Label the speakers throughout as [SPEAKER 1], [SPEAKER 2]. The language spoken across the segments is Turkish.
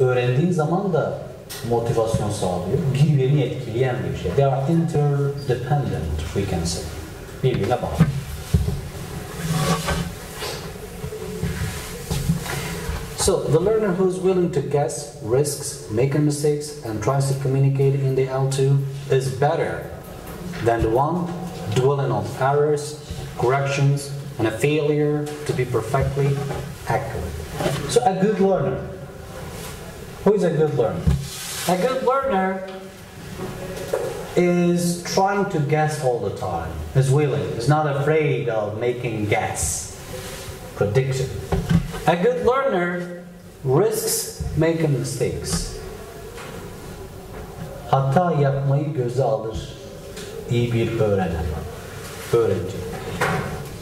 [SPEAKER 1] öğrendiğin zaman da motivasyon sağlıyor. Birbirini etkileyen bir şey. They are interdependent, we can say. Birbirine bağlı. So, the learner who is willing to guess, risks, making mistakes, and tries to communicate in the L2 is better than the one dwelling on errors, corrections, and a failure to be perfectly accurate. So, a good learner. Who is a good learner? A good learner is trying to guess all the time, is willing, is not afraid of making guess, prediction. A good learner risks making mistakes. Hata yapmayı göze alır iyi bir öğrenci.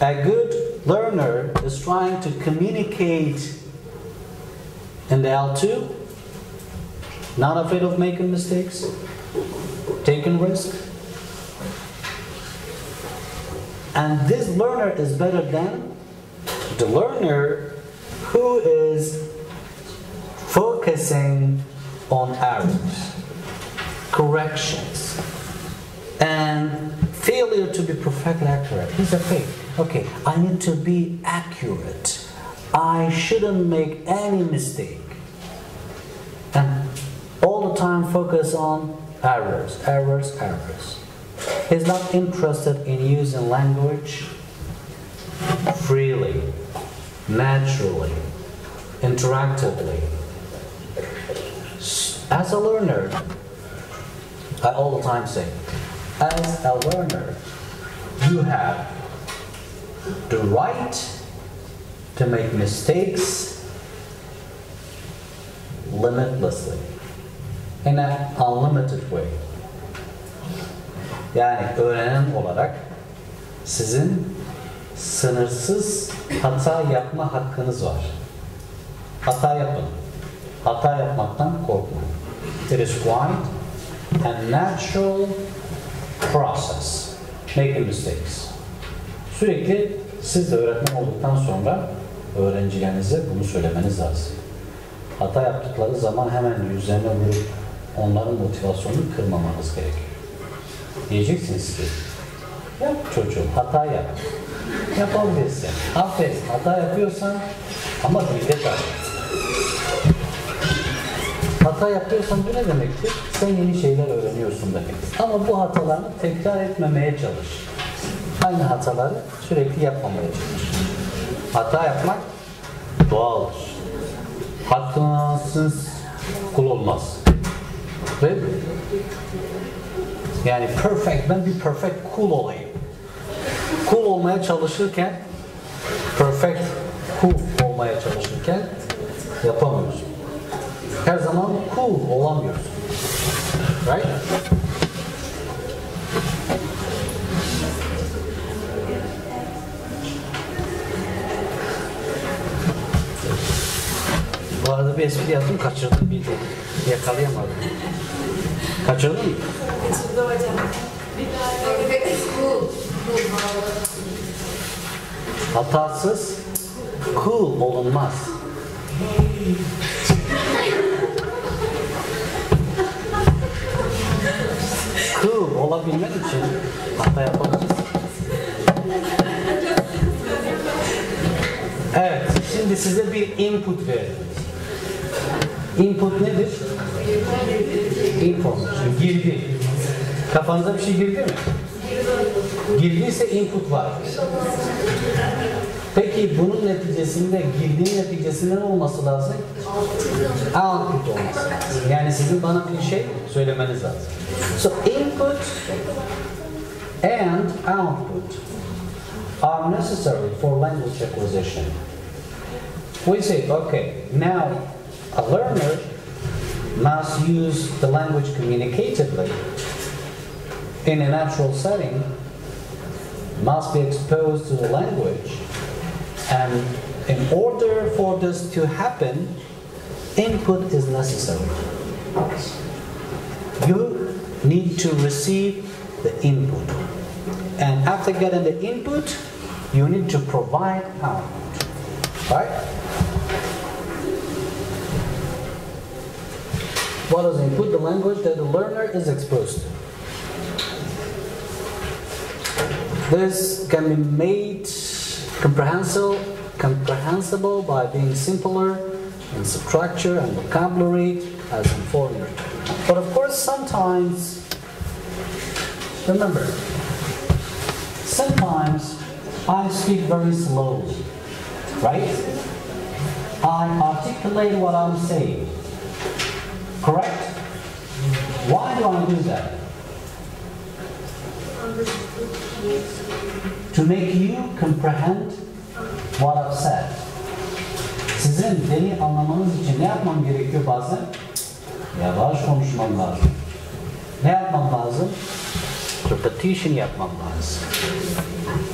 [SPEAKER 1] A good learner is trying to communicate in the L2, not afraid of making mistakes, taking risks. And this learner is better than the learner who is focusing on errors, corrections, and failure to be perfectly accurate. He's afraid. Okay, I need to be accurate. I shouldn't make any mistake. And all the time focus on errors. He's not interested in using language freely, naturally, interactively. As a learner, I all the time say, as a learner, you have the right to make mistakes limitlessly, in an unlimited way. Yani öğrenen olarak sizin sınırsız hata yapma hakkınız var. Hata yapın. Hata yapmaktan korkmayın. It is quite a natural process. Making mistakes. Sürekli siz de öğretmen olduktan sonra öğrencilerinize bunu söylemeniz lazım. Hata yaptıkları zaman hemen yüzlerine vurup onların motivasyonunu kırmamanız gerekiyor. Diyeceksiniz size. Yap çocuğum, hata yap. Yapabilirsin. Aferin, hata yapıyorsan ama dikkat et. Hata yapıyorsan bu ne demektir? Sen yeni şeyler öğreniyorsun demektir. Ama bu hatalarını tekrar etmemeye çalış. Aynı hataları sürekli yapmamaya çalış. Hata yapmak doğaldır. Hatasız kul olmaz. Ve yani ben bir perfect cool olayım. Cool olmaya çalışırken, perfect cool olmaya çalışırken yapamıyorsun. Her zaman cool olamıyorsun. Right? Bu arada bir espri yaptım, kaçırdım bir de. Yakalayamadım. Kaçırdın mı?
[SPEAKER 2] Kaçırdım hocam.
[SPEAKER 1] Hatasız cool olunmaz. Cool olabilmen için hata yapabilirsin. Evet, şimdi size bir input verdim. Input nedir? Information, girdi. Kafanıza bir şey girdi mi? Girdiyse input var. Peki bunun neticesinde, girdiğin neticesinde ne olması lazım? Output olması lazım. Yani sizin bana bir şey söylemeniz lazım. So input and output are necessary for language acquisition. We say, okay, now a learner must use the language communicatively in a natural setting, must be exposed to the language, and in order for this to happen, input is necessary. You need to receive the input, and after getting the input, you need to provide output, right? What is input? The language that the learner is exposed to. This can be made comprehensible by being simpler in structure and vocabulary as in foreigner. But of course, sometimes, remember, sometimes I speak very slowly, right? I articulate what I'm saying, correct? Why do I do that? To make you comprehend what I've said. Sizin beni anlamanız için ne yapmam gerekiyor bazen? Yavaş konuşmam lazım. Ne yapmam lazım? Repetition yapmam lazım.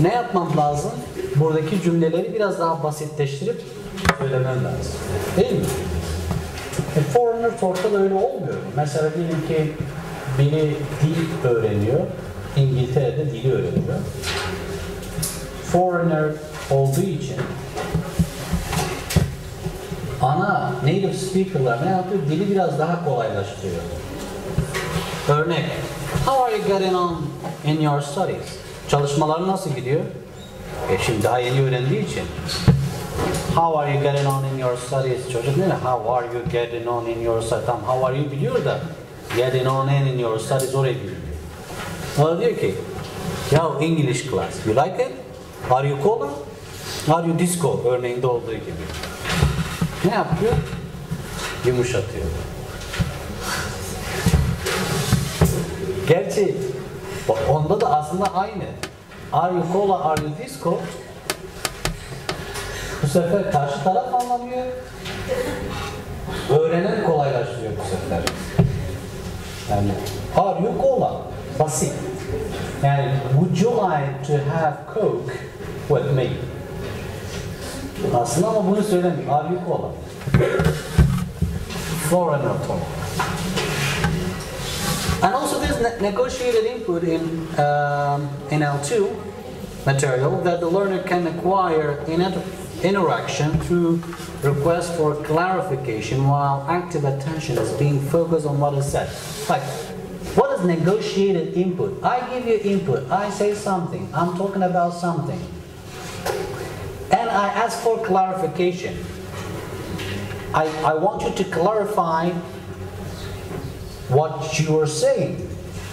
[SPEAKER 1] Ne yapmam lazım? Buradaki cümleleri biraz daha basitleştirip söylemem lazım. Değil mi? Foreigner talk'ta da öyle olmuyor. Mesela diyelim ki biri dil öğreniyor. İngiltere'de dili öğreniyor. Foreigner olduğu için ana native speaker'lar ne yapıyor? Dili biraz daha kolaylaştırıyor. Örnek, how are you getting on in your studies? Çalışmaları nasıl gidiyor? Şimdi daha yeni öğrendiği için. How are you getting on in your studies? Çocuk ne? How are you getting on in your studies? Tamam, how are you biliyor da getting on in your studies oraya biliyor. O diyor ki, ya English class, you like it? Are you cola? Are you disco? Örneğinde olduğu gibi. Ne yapıyor? Yumuşatıyor. Gerçi onda da aslında aynı. Are you cola, are you disco? Bu sefer karşı taraf anlamıyor. Öğrenen kolaylaştırıyor bu sefer. Yani are you cola? Basit. Yani would you like to have Coke with me? Aslında ama bunu söylemiyor. Are you cola? Foreigner talk. And also there's negotiated input in L2 material that the learner can acquire in interaction through request for clarification while active attention is being focused on what is said. Like, what is negotiated input? I give you input, I say something, I'm talking about something. And I ask for clarification. I want you to clarify what you are saying.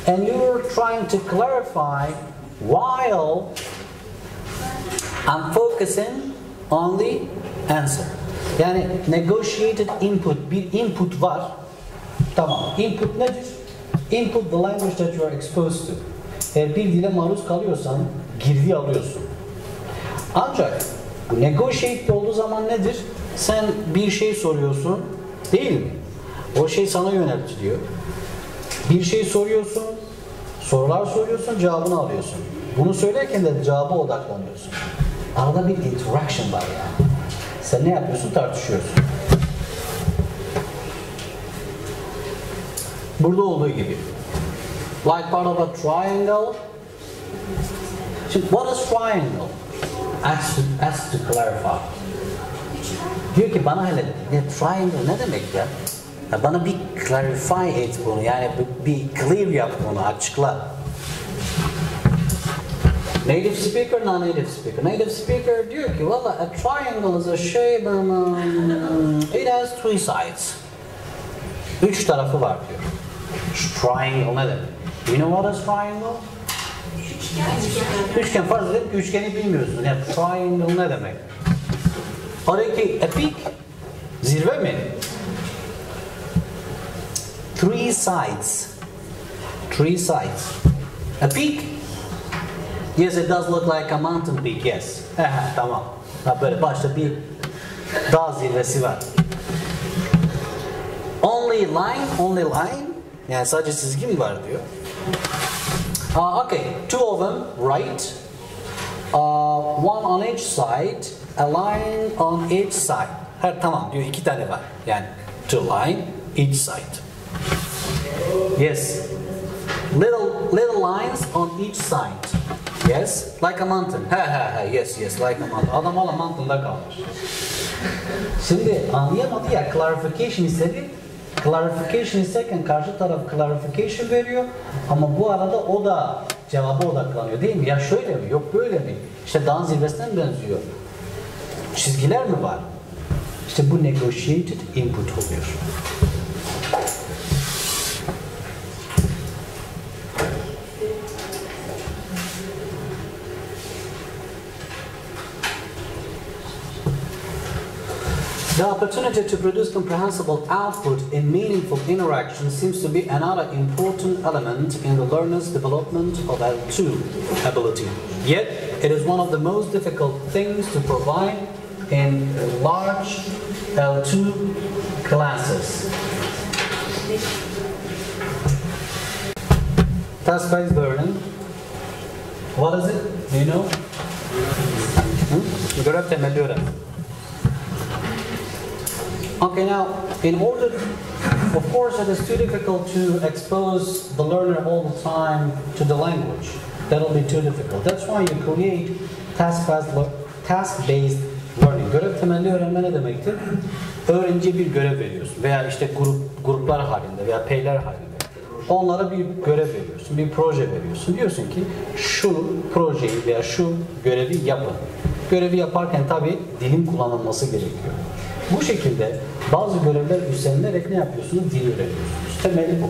[SPEAKER 1] And you are trying to clarify while I'm focusing on the answer. Yani negotiated input, bir input var. Tamam, input nedir? Input the language that you are exposed to. Eğer bir dile maruz kalıyorsan girdi alıyorsun. Ancak negotiate olduğu zaman nedir? Sen bir şey soruyorsun, değil mi? O şey sana yöneltiliyor. Bir şey soruyorsun, sorular soruyorsun, cevabını alıyorsun. Bunu söylerken de cevaba odaklanıyorsun. Arada bir interaction var yani. Sen ne yapıyorsun? Tartışıyorsun. Burada olduğu gibi. Like part of a triangle. Şimdi, what is triangle? Ask to clarify. Diyor ki bana hele triangle ne demek ya? Bana bir clarify et bunu, yani bir clear yap bunu, açıkla. Native speaker, non-native speaker. Native speaker diyor ki valla a triangle is a shape it has three sides. Üç tarafı var diyor. Triangle ne demek? Do you know what is triangle? Üçgen farz edelim ki üçgeni bilmiyorsun. Yani triangle ne demek? Oradaki epic zirve mi? Three sides. Three sides. A peak? Yes, it does look like a mountain peak, yes. Tamam. Böyle başta bir dağ zirvesi var. Only line. Yani sadece çizgi mi var diyor. Okay, two of them, right. One on each side, a line on each side. Tamam diyor, iki tane var. Yani two line, each side. Yes. Little lines on each side. Yes, like a mountain. Yes, like a mountain. Adam hala mountain'da kalmış. Şimdi anlayamadı ya, clarification istedi. Clarification isterken karşı taraf clarification veriyor ama bu arada o da cevaba odaklanıyor değil mi? Ya şöyle mi? Yok böyle mi? İşte dağın zirvesinden benziyor. Çizgiler mi var? İşte bu negotiated input oluyor. The opportunity to produce comprehensible output in meaningful interaction seems to be another important element in the learner's development of L2 ability. Yet, it is one of the most difficult things to provide in large L2 classes. Task-based learning. What is it? Do you know? Görev temelli öğrenme. Okay, now, in order, of course, it is too difficult to expose the learner all the time to the language. That'll be too difficult. That's why you create task-based learning. Görev temelli öğrenme ne demektir? Öğrenciye bir görev veriyorsun veya işte gruplar halinde veya peyler halinde. Onlara bir görev veriyorsun, bir proje veriyorsun. Diyorsun ki şu projeyi veya şu görevi yapın. Görevi yaparken tabii dilin kullanılması gerekiyor. Bu şekilde bazı görevler üstlenilerek ne yapıyorsunuz? Dil öğreniyorsunuz. Temeli bu.